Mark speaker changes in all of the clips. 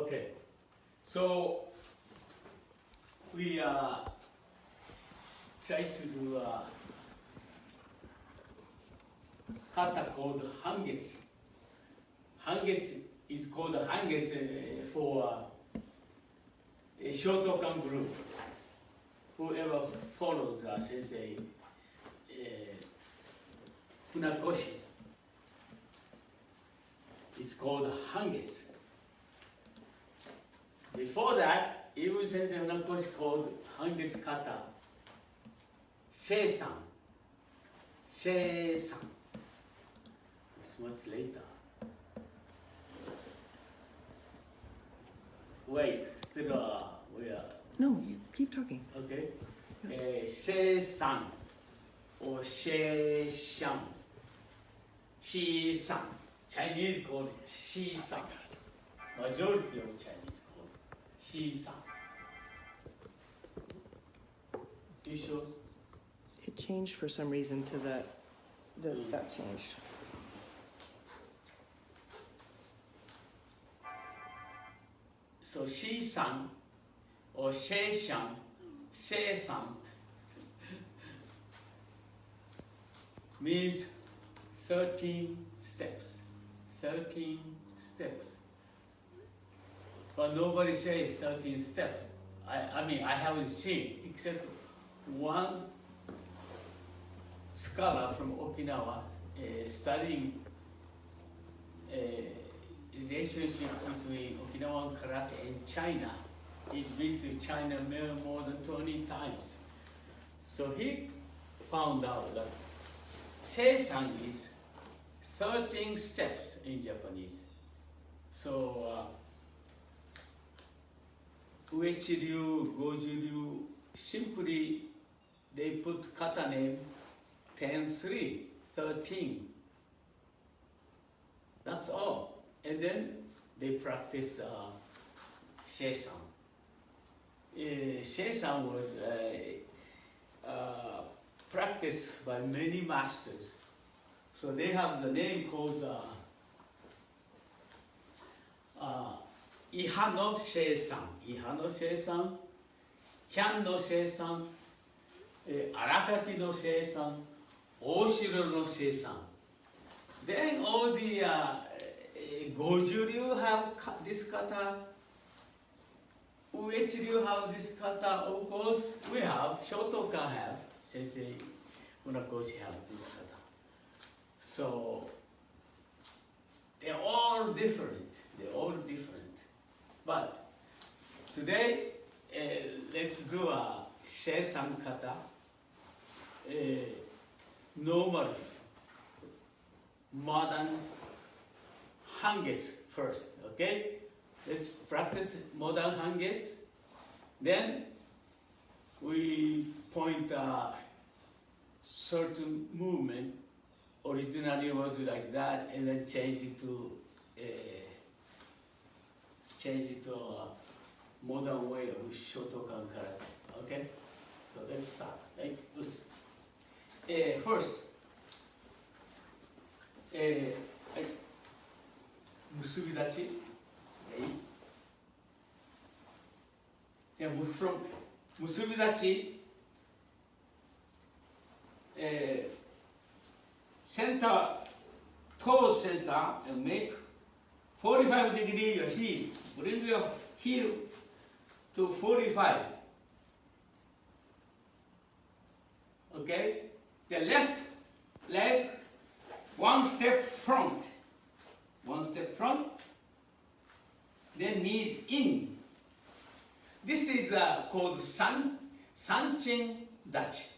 Speaker 1: Okay, so we try to do a kata called hangetsu. Hangetsu is called hangetsu for a Shotokan group. Whoever follows sensei Funakoshi, it's called hangetsu. Before that, even Sensei Funakoshi called hangetsu kata seisan. Seisan. It's much later. Wait, still we are.
Speaker 2: No, you keep talking.
Speaker 1: Okay. Seisan or seisan. Shisan. Chinese called shisan. Majority of Chinese called shisan. You sure?
Speaker 2: It changed for some reason to that changed.
Speaker 1: So shisan or seisan, seisan means 13 steps. 13 steps. But nobody say 13 steps. I mean, I haven't seen except one scholar from Okinawa studying relationship between Okinawan karate and China. He's been to China more than 20 times. So he found out that seisan is 13 steps in Japanese. So Uechiryu, Gojuryu, simply they put kata name 10-3, 13. That's all. And then they practice seisan. Seisan was practiced by many masters. So they have the name called Iha no seisan, Iha no seisan, Hyan no seisan, Arakaki no seisan, Oshiro no seisan. Then all the Gojuryu have this kata, Uechiryu have this kata, of course we have, Shotokan have, Sensei Funakoshi have this kata. So they're all different, But today, let's do a seisan kata, normal, modern hangetsu first, okay? Let's practice modern hangetsu. Then we point a certain movement. Originally was like that, and then change it to a modern way of Shotokan karate. Okay, so let's start like this. First, はい、結び立ち。はい。From 結び立ち。Center, towards center, and make 45 degree your heel. Bring your heel to 45. Okay? The left leg, one step front. Then knees in. This is called sanchin dachi.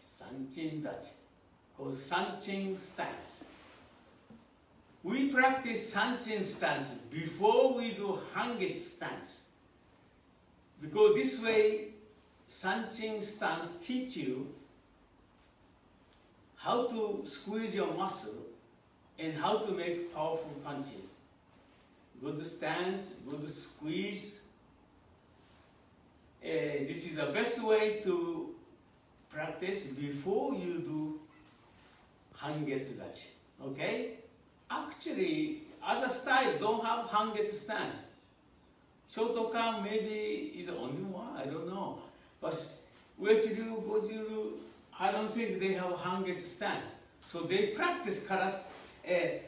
Speaker 1: Called sanchin stance. We practice sanchin stance before we do hangetsu stance. Because this way, sanchin stance teach you how to squeeze your muscle and how to make powerful punches. Good stance, good squeeze. This is the best way to practice before you do hangetsu dachi. Okay? Actually, other style don't have hangetsu stance. Shotokan maybe is the only one, I don't know. But Uechi-ryu, Goju-ryu, I don't think they have Hangetsu stance. So they practice karate,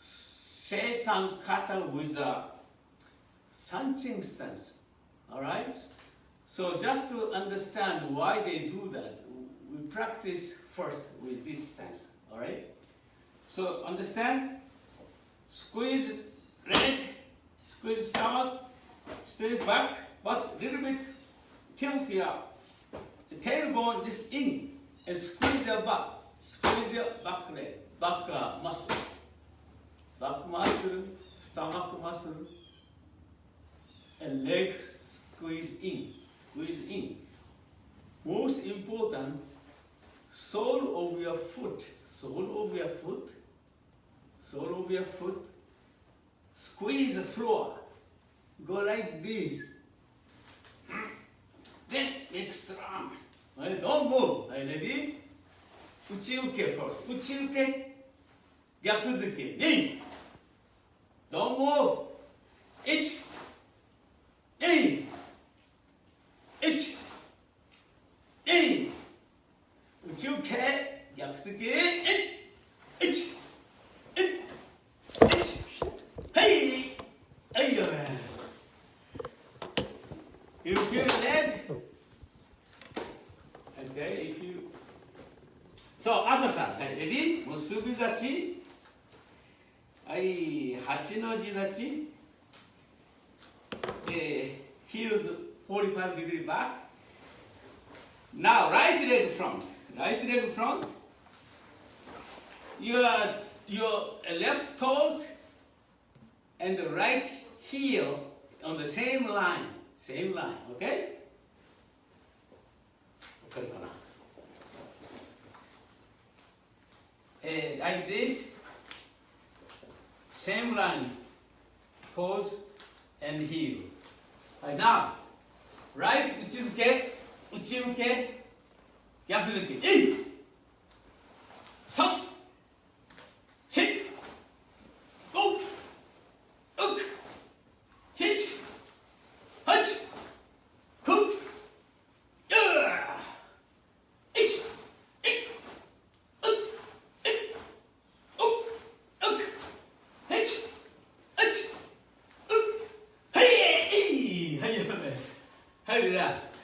Speaker 1: Seisan kata with a Sanchin stance. Alright? So just to understand why they do that, we practice first with this stance. Alright? So understand? Squeeze leg, squeeze stomach, stay back, but little bit tilt your tailbone this in and squeeze your back. Squeeze your back leg, back muscle. Back muscle, stomach muscle, and legs squeeze in, squeeze in. Most important, sole of your foot, sole of your foot, sole of your foot, squeeze the floor, go like this. Then make strong. Right? Don't move. Right? Ready? Uchi-uke first. Uchi-uke, gyakuzuke, in. Don't move. Ich, in. Ich, in. Uchi-uke, gyakuzuke, in. Ich, in. Ich. Hey! Hey, man. You feel the leg? Okay, if you... So, Asa-san, ready? Musubi-dachi. Hachi-no-ji-dachi. Heels 45-degree back. Now, right leg front. Right leg front. Your left toes and the right heel on the same line. Same line, okay? Like this, same line, toes and heel. Right now, right, uchi-uke, uchi-uke, yakuzuki, in, some, shit, go, uk, shit, hutch, cook, ich, ik, uk, ik, uk, hitch, hutch, hey, how did that?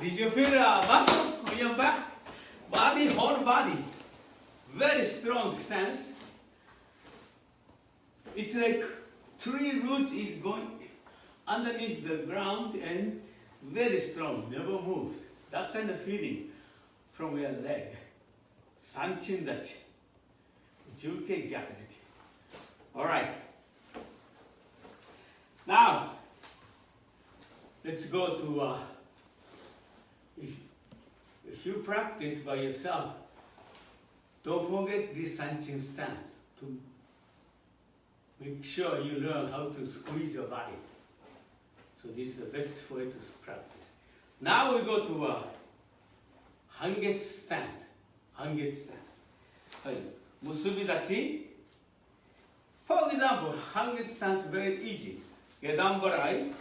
Speaker 1: Did you feel a muscle on your back? Body, whole body. Very strong stance. It's like tree roots is going underneath the ground and very strong, never moves. That kind of feeling from your leg. Sanchin dachi. Juke gyakuzuki. Alright. Now, let's go to, if you practice by yourself, don't forget this Sanchin stance to make sure you learn how to squeeze your body. So this is the best way to practice. Now we go to Hangetsu stance. Hangetsu stance. Musubi-dachi. For example, Hangetsu stance very easy. Gedan barai.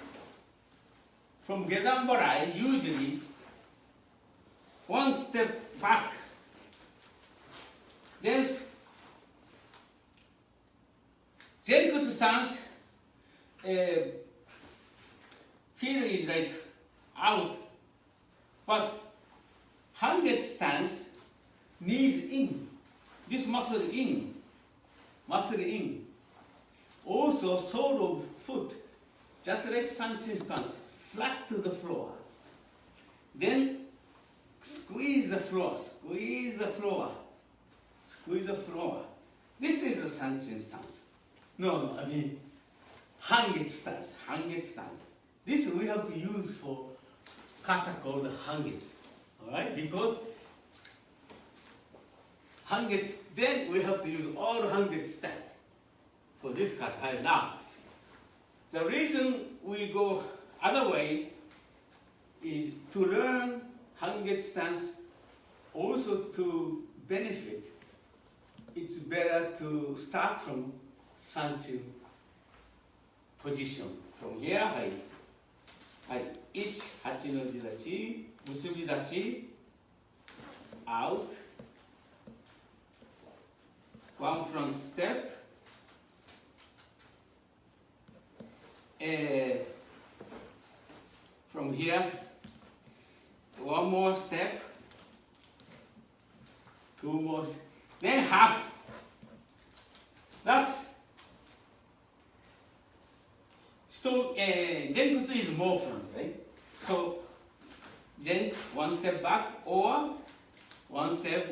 Speaker 1: From Gedan barai, usually one step back. There's Zenkutsu stance. Heel is like out, but Hangetsu stance, knees in, this muscle in, muscle in. Also, sole of foot, just like Sanchin stance, flat to the floor. Then squeeze the floor, squeeze the floor, squeeze the floor. This is a Sanchin stance. No, I mean Hangetsu stance, Hangetsu stance. This we have to use for kata called Hangetsu, alright? Because Hangetsu, then we have to use all Hangetsu stance for this kata. Now, the reason we go other way is to learn Hangetsu stance, also to benefit. It's better to start from Sanchin position from here, はい。はい。1、8の字立ち、結び立ち、out, one front step, from here, one more step, two more, then half. That's so Genkutsu is more front, right? So Gen one step back or one step,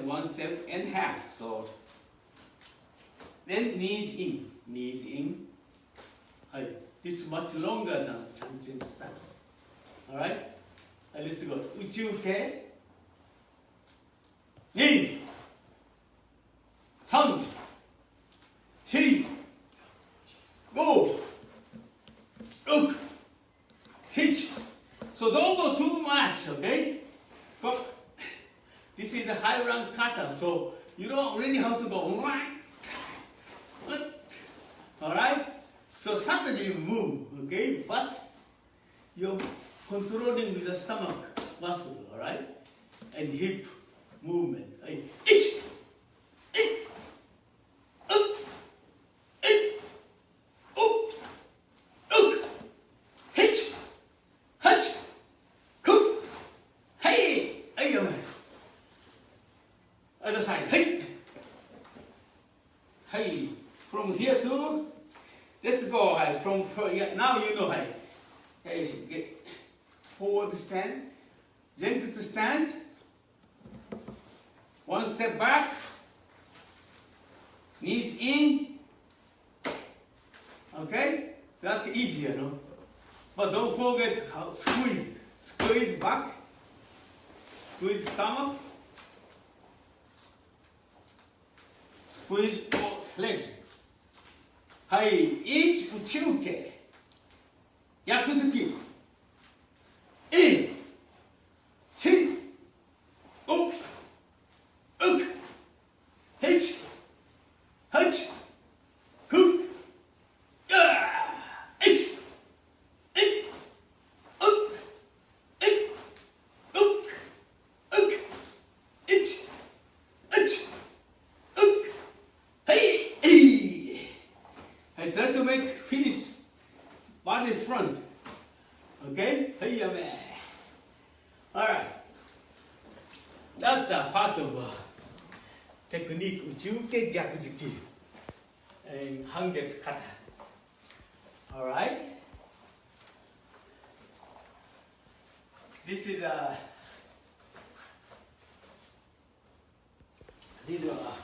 Speaker 1: and half. So then knees in. This is much longer than Sanchen stance. All right? Let's go. Uchiuke. Knee. 3, 4, 5, 6, 7. So don't go too much, okay? But this is a high rank kata, so you don't really have to go. All right? So suddenly you move, okay? But you're controlling the stomach muscle, all right? And hip movement. Itch, itch, up, hitch, hutch, cook, hey, other side, hey, hey. From here to, let's go, from now you know, hey, get forward stand, Genkutsu stance, one step back, knees in, okay? That's easier, no? But don't forget how squeeze back, squeeze stomach, squeeze both leg. はい、1、内受け、役付き、in、し、お、うく、へち、はち、ふ、えち、え、う、え、う、うく、えち、えち、う、はい、I try to make finish body front. Okay? Hey, man. Alright. That's a part of technique, uchiuke gyakuzuki and hangetsu kata. Alright? This is a little,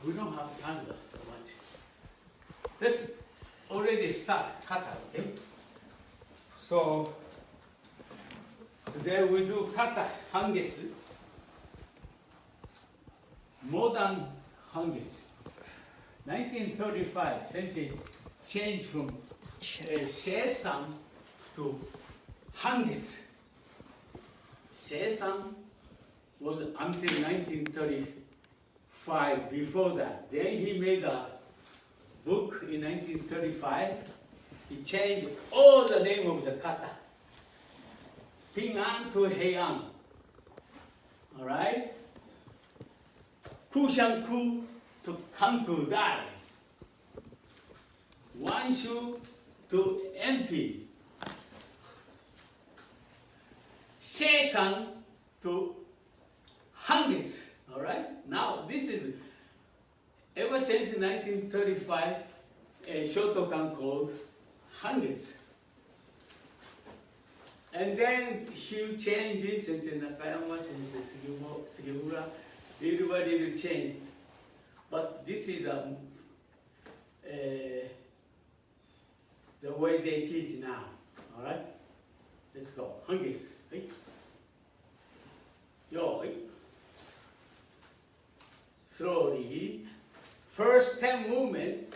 Speaker 1: we don't have time too much. Let's already start kata, okay? So today we do kata hangetsu, modern hangetsu. 1935, sensei changed from Seisan to hangetsu. Seisan was until 1935. Before that, then he made a book in 1935, he changed all the name of the kata. Ping-an to Heian. Alright? Kushanku to Kanku Dai. Wanshu to MP. Seisan to Hangetsu. Alright? Now this is ever since 1935, a shotokan called hangetsu. And then few changes, Sensei Nakayama, Sensei Sugimura, everybody changed. But this is the way they teach now. All right? Let's go. Hangetsu. Yo. Slowly. First 10 movement,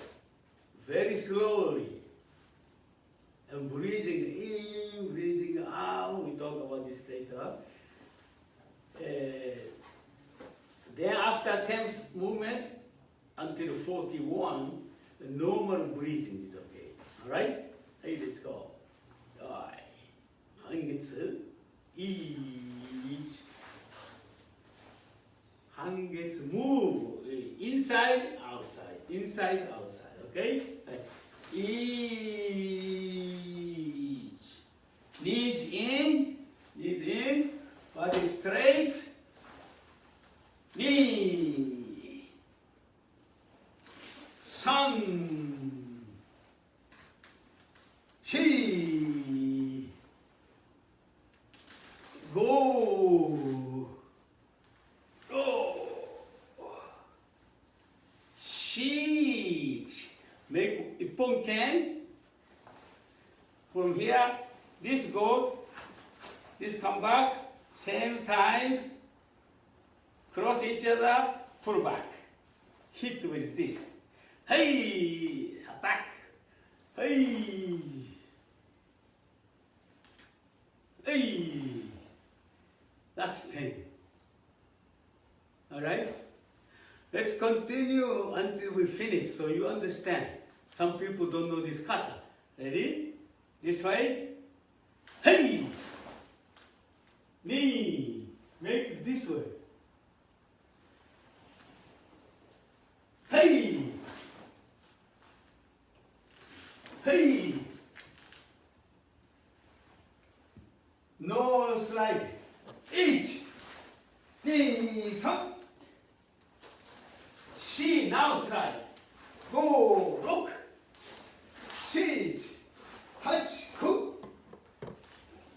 Speaker 1: very slowly. And breathing in, breathing out. We talk about this later. Then after 10th movement, until 41, the normal breathing is okay. Alright? Hey, let's go. Alright. 한개츠 each. 한개츠 move. Inside, outside. Inside, outside. Okay? Each. Knees in. Knees in. Body straight. Knee. Sun. She. Go. Go. She. Make ippon can. From here, this go. This come back. Same time. Cross each other. Pull back. Hit with this. Hey! Attack! Hey! Hey! That's 10. Alright? Let's continue until we finish so you understand. Some people don't know this kata. Ready? This way. Hey! Knee. Make it this way. Hey! Hey! No slide. Each. Knee, up. She, now slide. Go, look. Sit. Touch, cook.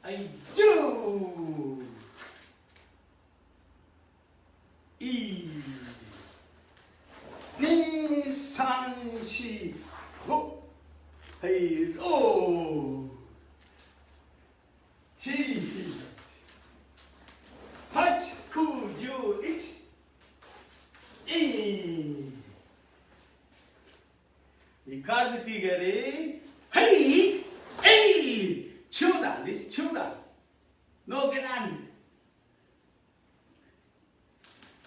Speaker 1: I do. E. Knee, san, she, go. Hey, oh. She. Touch, cool, you, each. E. Because bigger, hey, hey, children, this children, no get on.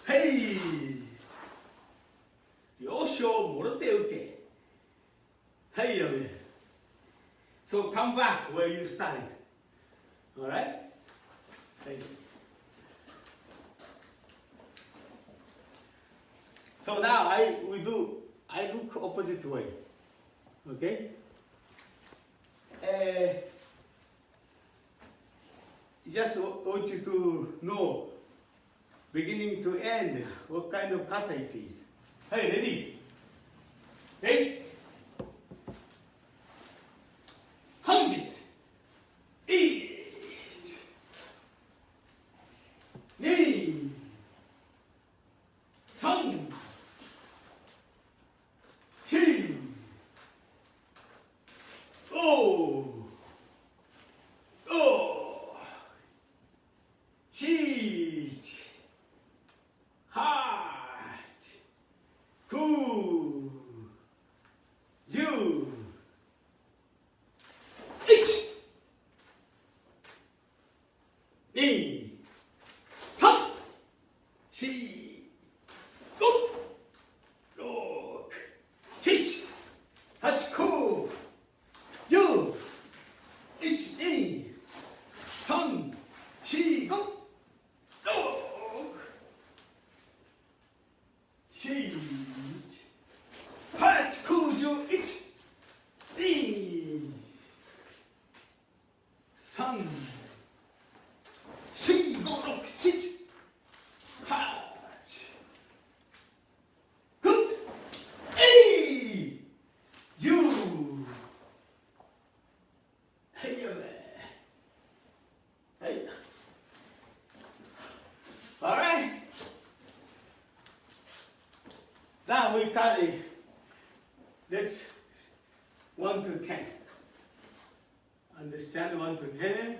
Speaker 1: Hey, Yosho, monote okay. Hey, away. So come back where you started. All right? Thank you. So now I look opposite way. Okay? Just want you to know, beginning to end, what kind of kata it is. Hey, ready? Ready? Hundred. Each. Knee. Sun. She. Oh. Oh. Sheet. Heart. Cool. You. Each. Knee. Sun. She. Go. Look. Teach. Touch cool. You. Each knee. Sun. She. Go. Look. She. Touch cool. You. Each knee. Sun. She. Go. Look. Sit. Touch. Good. Hey! You! Hey, hey. All right. Now we carry. Let's 1 to 10. Understand 1 to 10?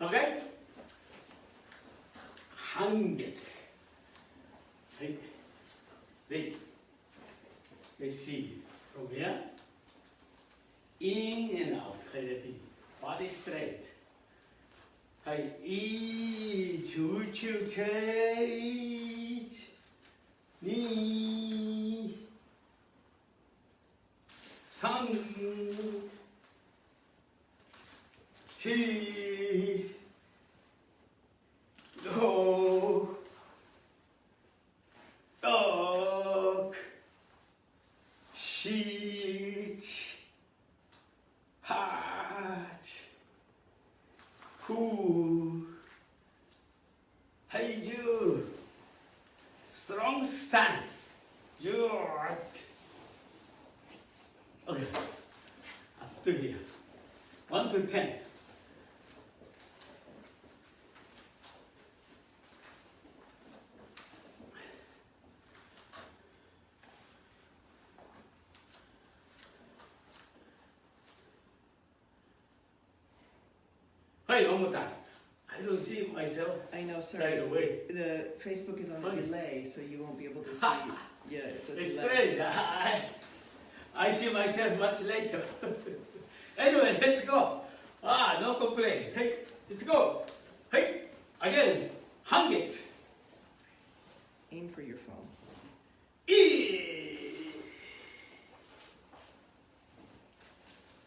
Speaker 1: Okay? 한개츠. Hey. Wait. Let's see. From here. In and out. Ready. Body straight. Hey. each, 우측, each. knee chi, do, ok, shich, hach, hu, hey you, strong stance, you. Okay, up to here, 1 to 10. Hey, one more time. I don't see myself.
Speaker 2: I know, sorry.
Speaker 1: Right away.
Speaker 2: The Facebook is on
Speaker 1: Funny.
Speaker 2: a delay, so you won't be able to see. Yeah, it's a
Speaker 1: It's
Speaker 2: delay.
Speaker 1: strange. I see myself much later. Anyway, let's go. No complaint. Hey, let's go. Hey, again, hangits.
Speaker 2: Aim for your phone.
Speaker 1: E.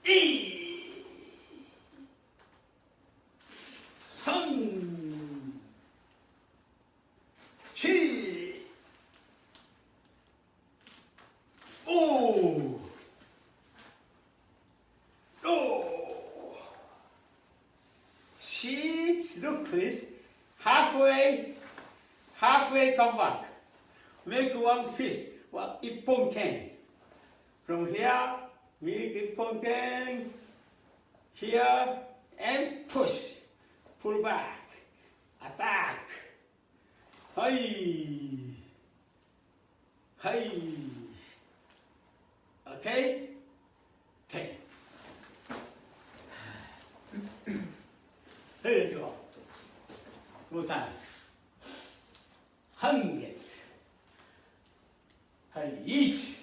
Speaker 1: E. Sun. Chi. Oh. Oh. Sheets. Look, please. Halfway come back. Make one fist. Well, ippon ken. From here, make ippon ken. Here, and push. Pull back. Attack. Hey. Hey. Okay? 10. Hey, let's go. More time. 半月。はい、1、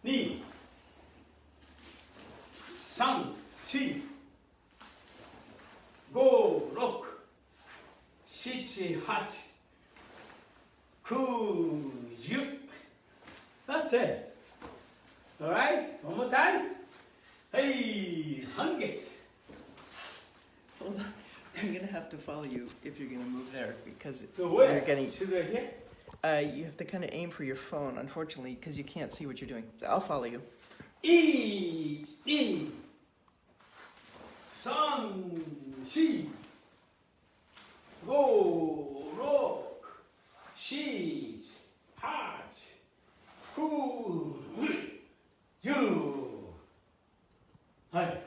Speaker 1: 2、3、4、5、6、7、8、9、10。That's it. Alright, one more time. Hey, 半月。
Speaker 2: Hold on. I'm gonna have to follow you if you're gonna move there because
Speaker 1: So where?
Speaker 2: you're getting.
Speaker 1: Should I here?
Speaker 2: You have to kind of aim for your phone, unfortunately, because you can't see what you're doing. So I'll follow you.
Speaker 1: 1、2、3、4、5、6、7、8、9、10。はい。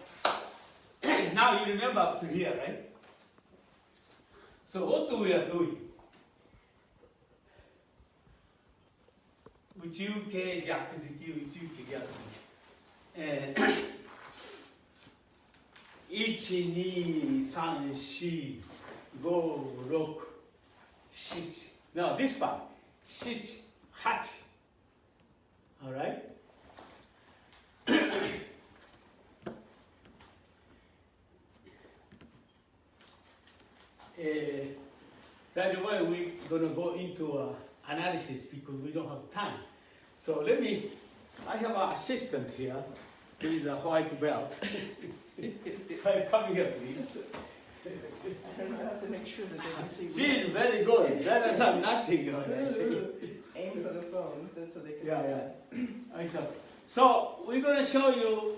Speaker 1: Now you remember up to here, right? So what we are doing? 宇宙系逆突き、宇宙系逆突き。1、2、3、4、5、6、7。Now this part. 7、8。Alright? By the way, we're going to go into analysis because we don't have time. So I have an assistant here. He's a white belt. Come here, please.
Speaker 2: I don't know, I have to make sure that they can see.
Speaker 1: She's very good. That is nothing. I say.
Speaker 2: Aim for the phone, that's so they can
Speaker 1: Yeah,
Speaker 2: see.
Speaker 1: yeah. I saw. So we're going to show you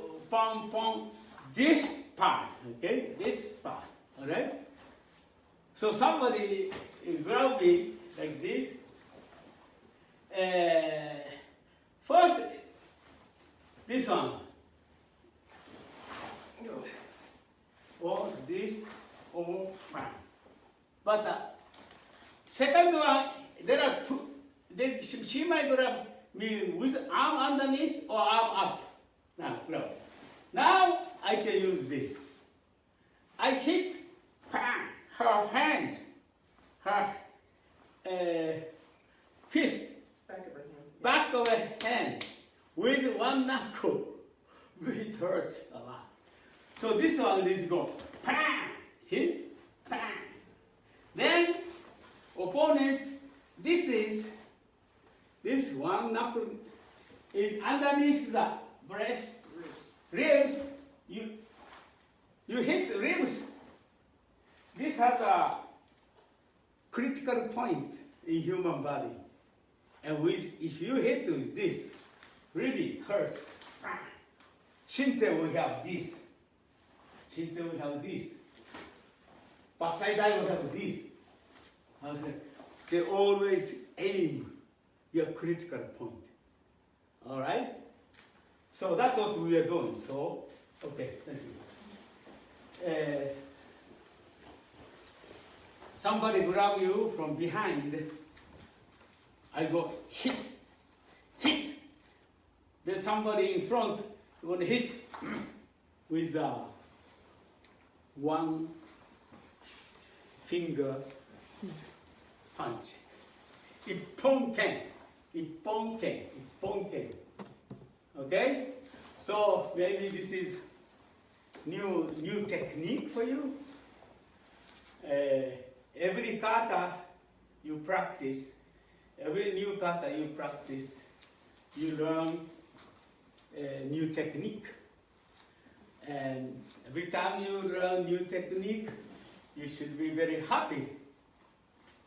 Speaker 1: this part, okay? This part, all right? So somebody grab me like this. First, this one. Or this, or one. But second one, there are two. She might grab me with arm underneath or arm up. Now I can use this. I hit her hands, her fist, back of her hand with one knuckle. It hurts a lot. So this one is go bang, see, bang. Then opponent, this one knuckle is underneath the breast ribs, you hit ribs. This has a critical point in human body. And if you hit with this, really hurts. Shinte will have this. Shinte will have this. Pasaidai will have this. Okay. They always aim your critical point. All right? So that's what we are doing. So, okay, thank you. Somebody grab you from behind. I go hit. There's somebody in front. You want to hit with one finger punch. Ipponken. Okay? So maybe this is new technique for you. Every kata you practice, every new kata you practice, you learn a new technique. And every time you learn new technique, you should be very happy.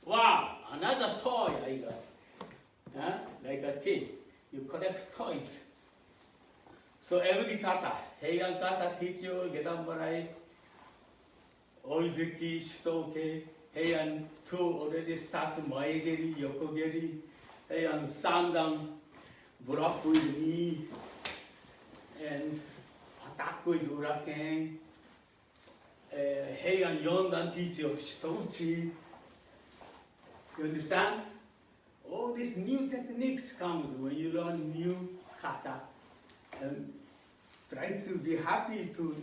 Speaker 1: Wow, another toy I got. Huh? Like a kid, you collect toys. So every kata, Heian kata teach you, Gedanbarai, Oizuki, Shitoke, Heian 2 already starts Maegeri, Yokogeri, Heian Sandan, block with knee, and attack with Uraken, Heian Yondan teach you Shitouchi. You understand? All these new techniques comes when you learn new kata. And try to be happy to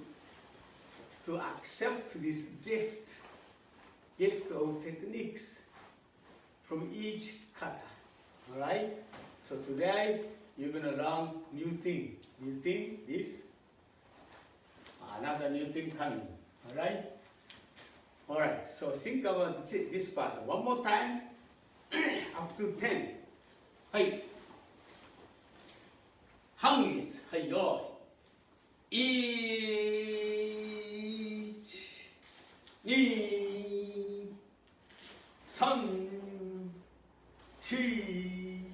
Speaker 1: accept this gift of techniques from each kata. All right? So today you're gonna learn new thing. New thing is another new thing coming. All right? All right. So think about this part one more time. Up to 10. Hey. Hangis. Hey, yo. Ich. Ni. San. Shi.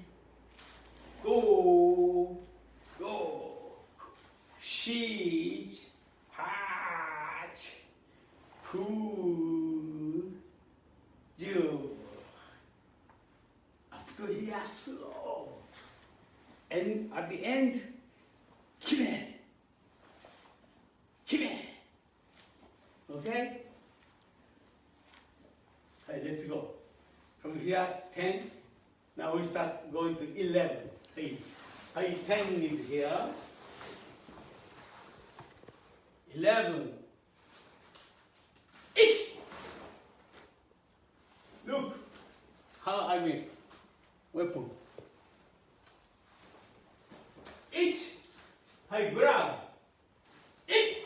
Speaker 1: Go. Go. Shi. Hach. Ku. Ju. To here slow, and at the end, kime. Okay? Hey, let's go. From here, 10. Now we start going to 11. Hey, 10 is here. 11. Ich. Look how I make weapon. Ich. Hey, grab. Ich.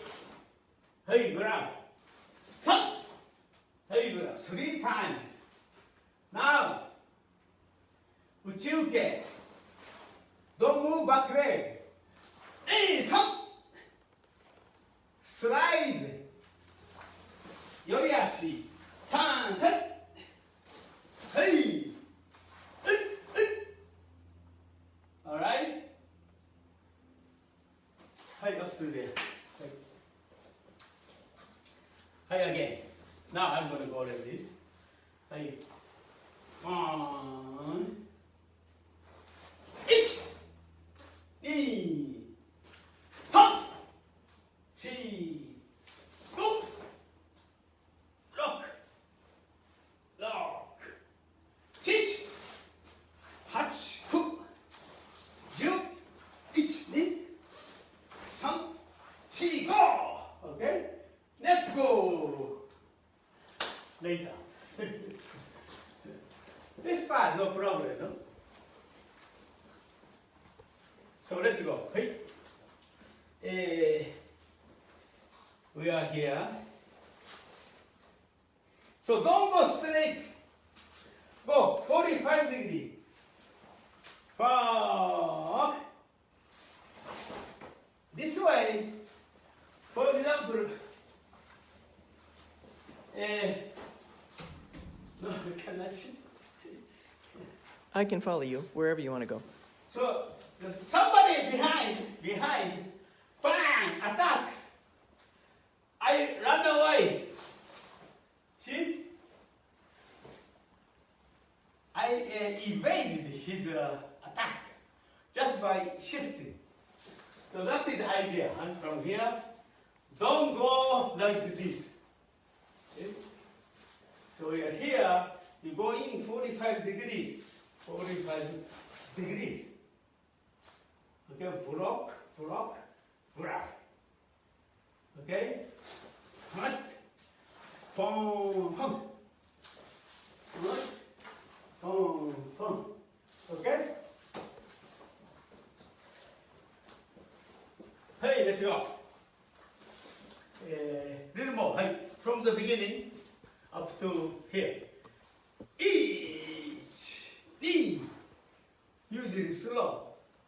Speaker 1: Hey, grab. San. Hey, grab. 3 times. Now, uchiuke. Don't move back leg. Hey, san. Slide. Yoriashi. Turn. Hey. All right? Hi, up to there. Hi again. Now I'm going to go like this. Hi. 1. Ich. 2. 3. 4. 5. 6. 7. 8. 9. 10. 3, 4, go! Okay? Let's go! Later. This part, no problem, no? So let's go. Hey. We are here. So don't go straight. Go 45 degrees. Forward. This way. way, for example, no, I cannot see.
Speaker 2: I can follow you wherever you want to go.
Speaker 1: So there's somebody behind, bang, attacks. I run away. See? I evaded his attack just by shifting. So that is the idea. And from here, don't go like this. Okay? So we are here, you go in 45 degrees. 45 degrees. Okay, block, grab. Okay? What? Boom, boom. What? Boom, boom. Okay? Hey, let's go. Little more. Hey, from the beginning up to here. Each, knee. Usually slow,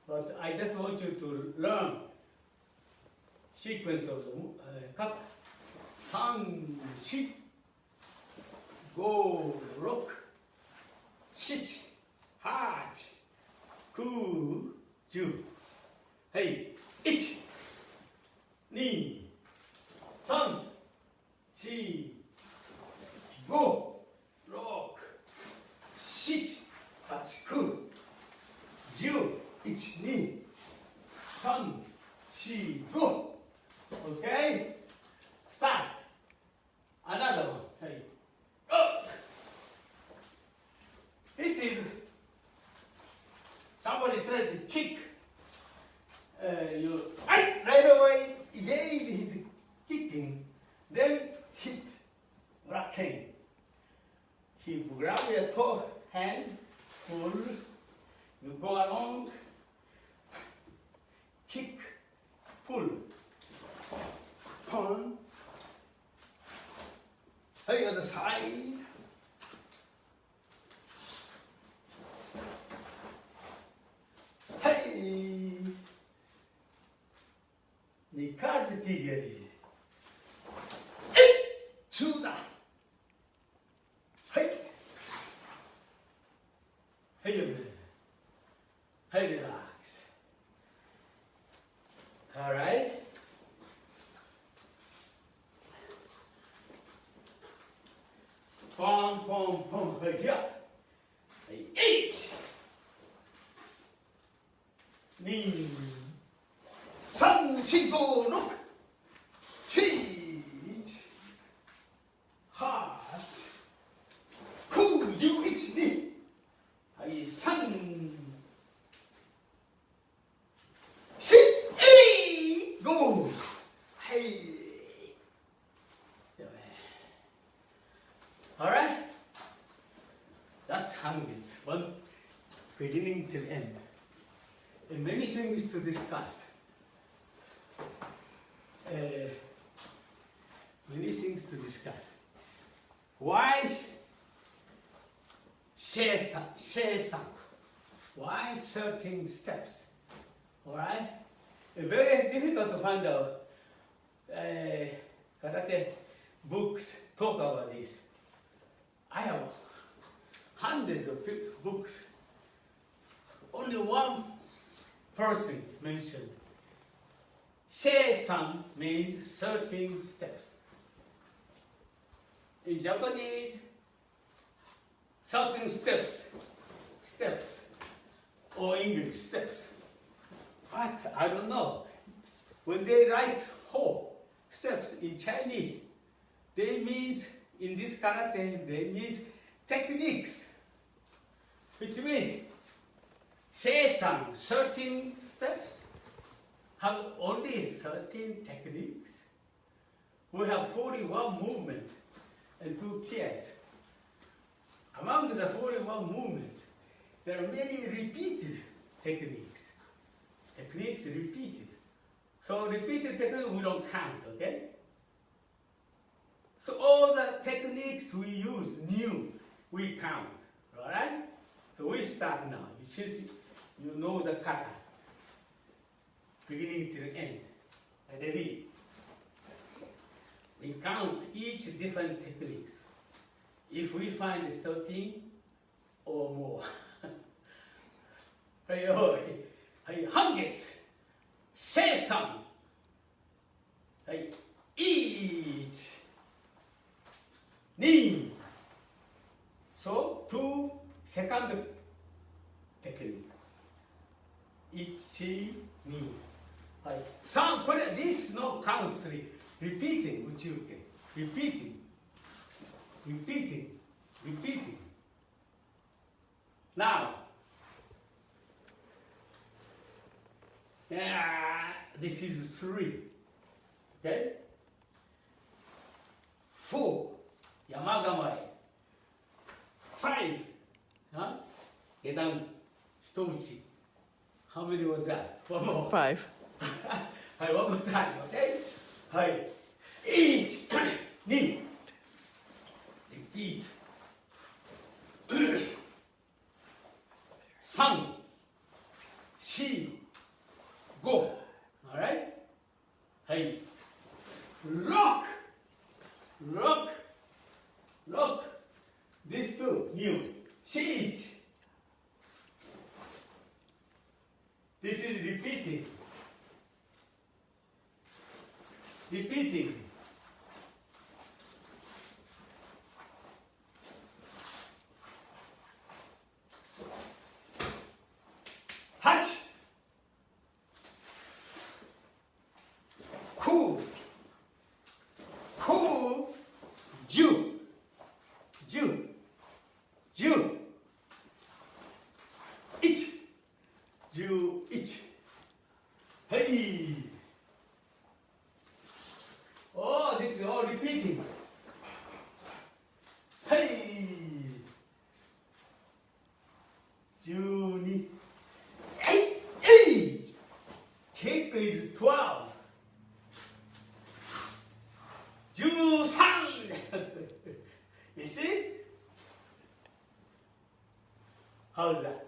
Speaker 1: but I just want you to learn sequence of the kata. Tan, shi, go, rock, shit, hach, ku, ju. Hey, ich, ni, san, shi, go, rock, shit, hach, ku, ju, ich, ni, san, shi, go. Okay? Start. Another one. Hey. Go. This is somebody tried to kick. You right away evade his kicking, then hit racking. He grab your toe hand, pull. You go along, kick, pull, pull. Hey, other side. Hey, Nikazi Pigari. Hey, Chuda. Hey, hey, hey, relax. All right. Pom, pom, pom, hey, yeah. Hey, each. Ni. San, shi, go, no. Shi. Ha. Ku, ju, ich, ni. Hey, san. Shi, e, go. Hey. All right? That's hundreds, one beginning till end. And many things to discuss. Many things to discuss. Why Shesang? Why 13 steps? All right? Very difficult to find out. Karate books talk about this. I have hundreds of books. Only one person mentioned. Shesang means 13 steps. In Japanese, 13 steps, or English steps. But I don't know. When they write 4 steps in Chinese, they means in this karate, they means techniques, which means Shesang, 13 steps, have only 13 techniques. We have 41 movements and 2 kias. Among the 41 movements, there are many repeated techniques. Techniques repeated. So repeated techniques we don't count, okay? So all the techniques we use, new, we count, all right? So we start now. Since you know the kata, beginning to the end. Ready? We count each different techniques. If we find 13 or more, hundreds, say some, each, ni. So, 2 second technique. Ichi, ni. Some, this no counts 3. Repeating, repeating, repeating, repeating. Now, this is 3. Okay? 4, yamagamae. 5, gedan, stouchi. How many was that? One more.
Speaker 2: 5.
Speaker 1: One more time, okay? Each, ni. Repeat. 3, 4, 5. Alright? Rock. Rock. Rock. This too, new. Change. This is repeating. Repeating. Hatch. Cool. Cool. Ju. Ju. Ju. Ich. Ju. Ich. Hey. Oh, this is all repeating. Hey. Juni. Hey. Hey. Kick is 12. Jusan. You see? How's that?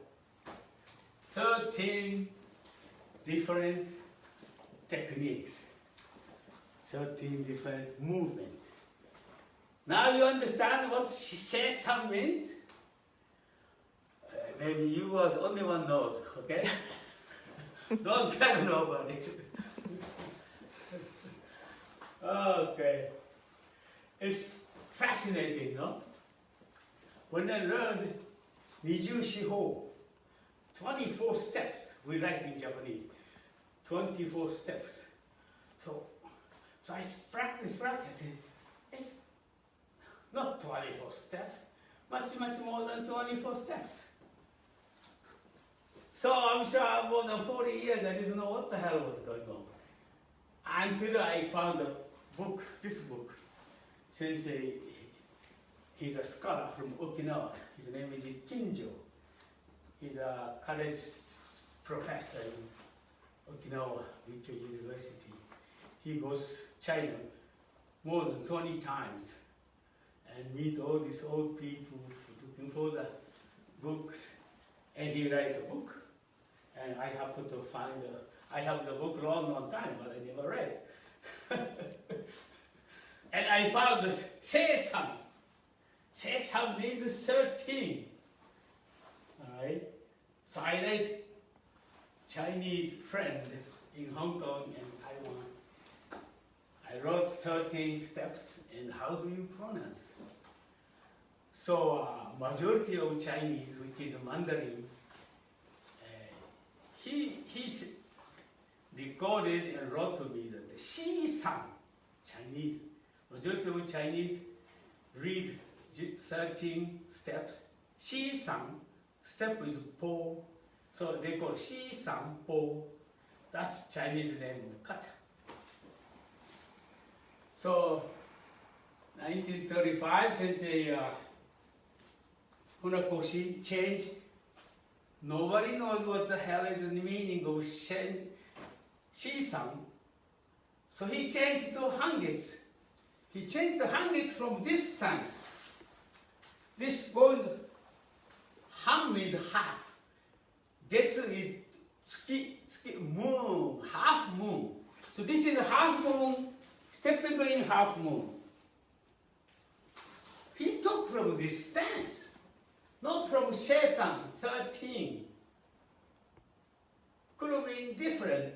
Speaker 1: 13 different techniques. 13 different movements. Now you understand what sesam means? Maybe you are the only one knows, okay? Don't tell nobody. Okay. It's fascinating, no? When I learned Niju Shiho, 24 steps, we write in Japanese, 24 steps. So I practice, I said, it's not 24 steps, much more than 24 steps. So I'm sure more than 40 years I didn't know what the hell was going on. Until I found a book, this book. Sensei, he's a scholar from Okinawa. His name is Kinjo. He's a college professor in Okinawa Rikyo University. He goes China more than 20 times and meet all these old people looking for the books. And he writes a book. And I happen to find, I have the book long time, but I never read. And I found this sesam. Sesam means 13. Alright? So I read Chinese friends in Hong Kong and Taiwan. I wrote 13 steps and how do you pronounce? So majority of Chinese, which is Mandarin, he recorded and wrote to me that the Shi-san, Chinese, majority of Chinese read 13 steps. Shi-san, step is po, so they call Shi-san po. That's Chinese name of kata. So 1935, Sensei Funakoshi changed. Nobody knows what the hell is the meaning of Shi-san. So he changed to Hangets. He changed the Hangets from this stance. This going, Han means half. Getsu is moon, half moon. So this is a half moon, step between half moon. He took from this stance, not from Shesan 13. Could have been different.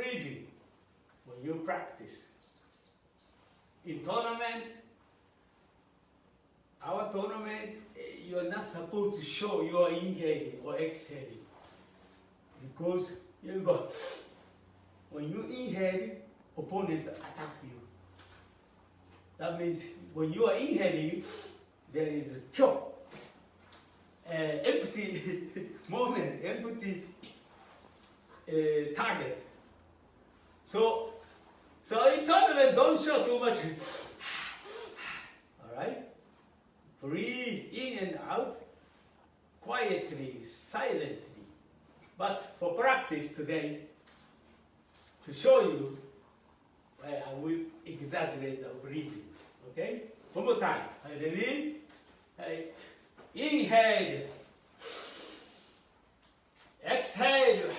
Speaker 1: breathing when you practice. In tournament, our tournament, you're not supposed to show you are inhaling or exhaling. Because you go, when you inhale, opponent attack you. That means when you are inhaling, there is a pure, empty moment, empty target. So in tournament, don't show too much. All right? Breathe in and out, quietly, silently. But for practice today, to show you, I will exaggerate the breathing. Okay? One more time. Ready? Inhale. Exhale.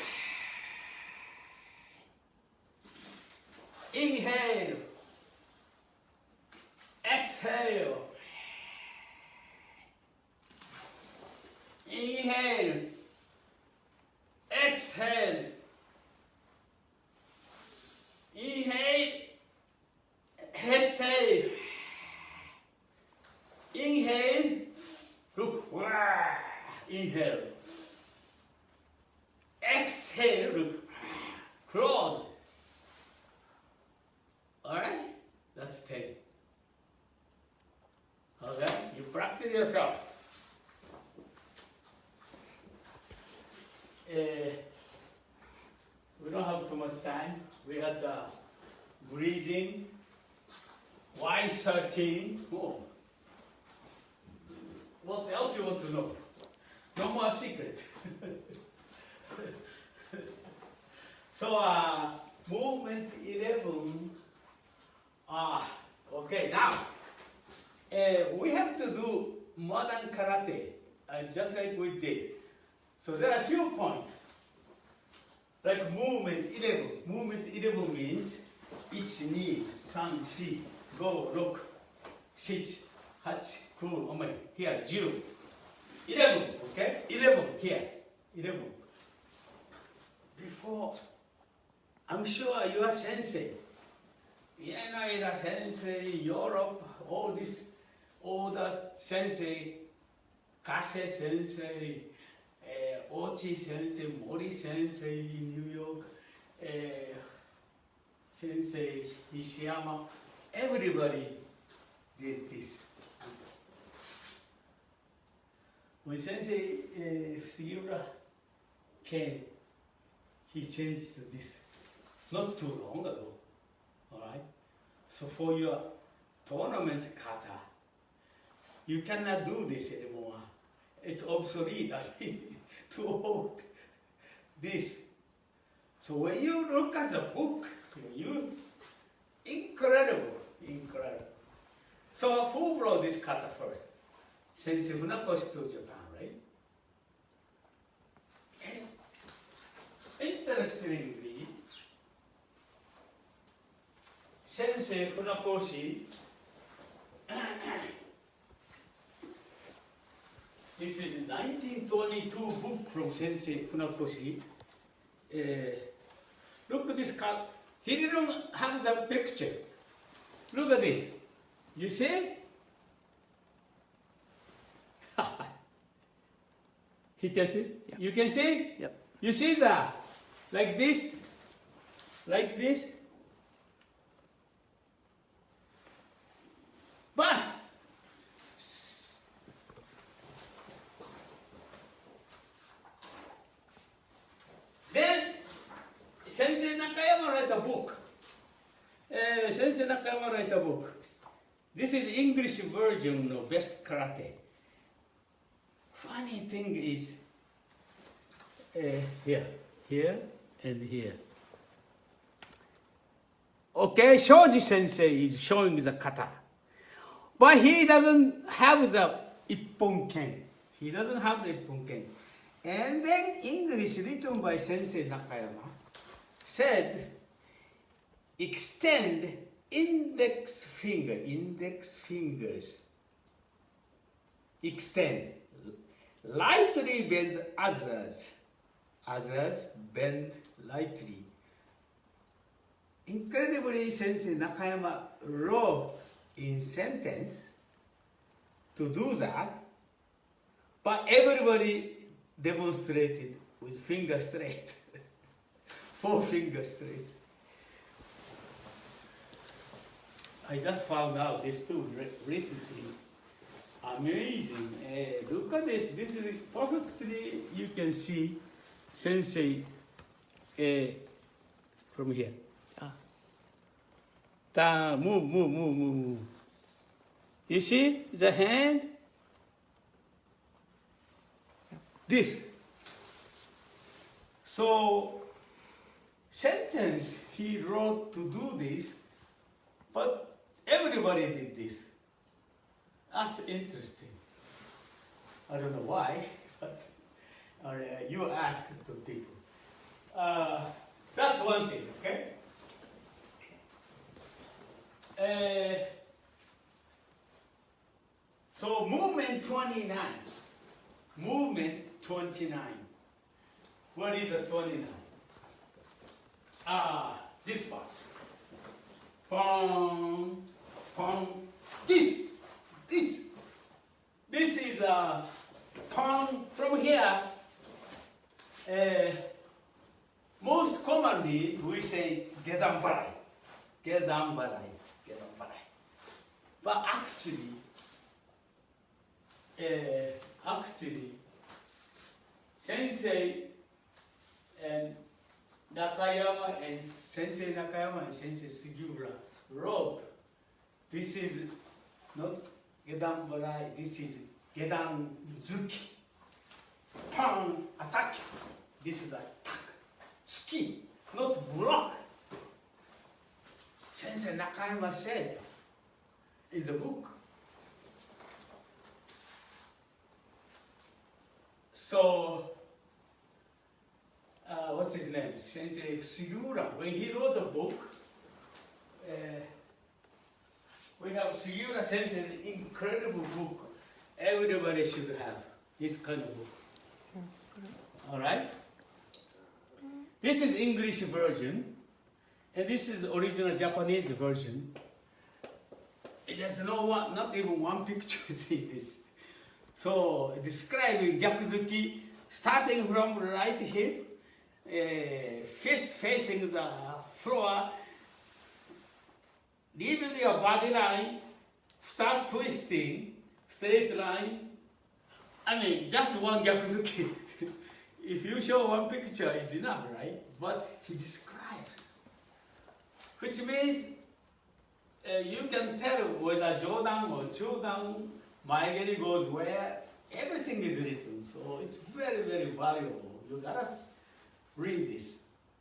Speaker 1: Inhale. Exhale. Inhale. Exhale. Inhale. Exhale. Inhale. Look. Inhale. Exhale. Look. Close. Alright? That's 10. Okay? You practice yourself. We don't have too much time. We had the breathing. Why 13? Oh. What else you want to know? No more secret. So movement 11. Okay, now we have to do modern karate, just like we did. So there are a few points. Like movement 11. Movement 11 means 1, 2, 3, 4, 5, 6, 7, 8, 9, here, 10. 11, okay? 11, here. 11. Before, I'm sure you are sensei. Canada sensei, Europe, all the sensei, Kase sensei, Ochi sensei, Mori sensei in New York, sensei Ishiyama, everybody did this. When Sensei Sugiura came, he changed to this not too long ago. Alright? So for your tournament kata, you cannot do this anymore. It's obsolete. I mean, to hold this. So when you look at the book, incredible. So who brought this kata first? Sensei Funakoshi to Japan, right? And interestingly, Sensei Funakoshi, this is 1922 book from Sensei Funakoshi. Look at this card. He didn't have the picture. Look at this. You see? He can see?
Speaker 2: Yeah.
Speaker 1: You can see?
Speaker 2: Yep.
Speaker 1: You see that? Like this? Like this? But then Sensei Nakayama wrote a book. Sensei Nakayama wrote a book. This is English version of Best Karate. Funny thing is, here, and here. Okay, Shoji Sensei is showing the kata. But he doesn't have the Ipponken. He doesn't have the Ipponken. And then English written by Sensei Nakayama said, extend index fingers. Extend. Lightly bend others bend lightly. incredibly Sensei Nakayama wrote in sentence to do that, but everybody demonstrated with finger straight, four fingers straight. I just found out this too recently. Amazing. Look at this. This is perfectly, you can see Sensei from here. Move. You see the hand? This. So, sentence he wrote to do this, but everybody did this. That's interesting. I don't know why, but you ask the people. That's one thing, okay? So movement 29. Movement 29. What is the 29? This part. Pong, pong. This is a pong from here. Most commonly we say gedan barai. But actually, Sensei and Nakayama and Sensei Sugiura wrote, this is not gedan barai, this is gedan zuki. Pong, attack. This is attack. Ski, not block. Sensei Nakayama said in the book. So, what's his name? Sensei Sugiura. When he wrote a book, we have Sugiura Sensei's incredible book. Everybody should have this kind of book. All right? This is English version, and this is original Japanese version. There's not even one picture in this. So describing gyakuzuki, starting from right hip, fist facing the floor, leaving your body line, start twisting, straight line. I mean, just one gyakuzuki. If you show one picture, it's enough, right? But he describes, which means you can tell whether Jodan or Chodan, Maegeri goes where, everything is written. So it's very, very valuable. You gotta read this.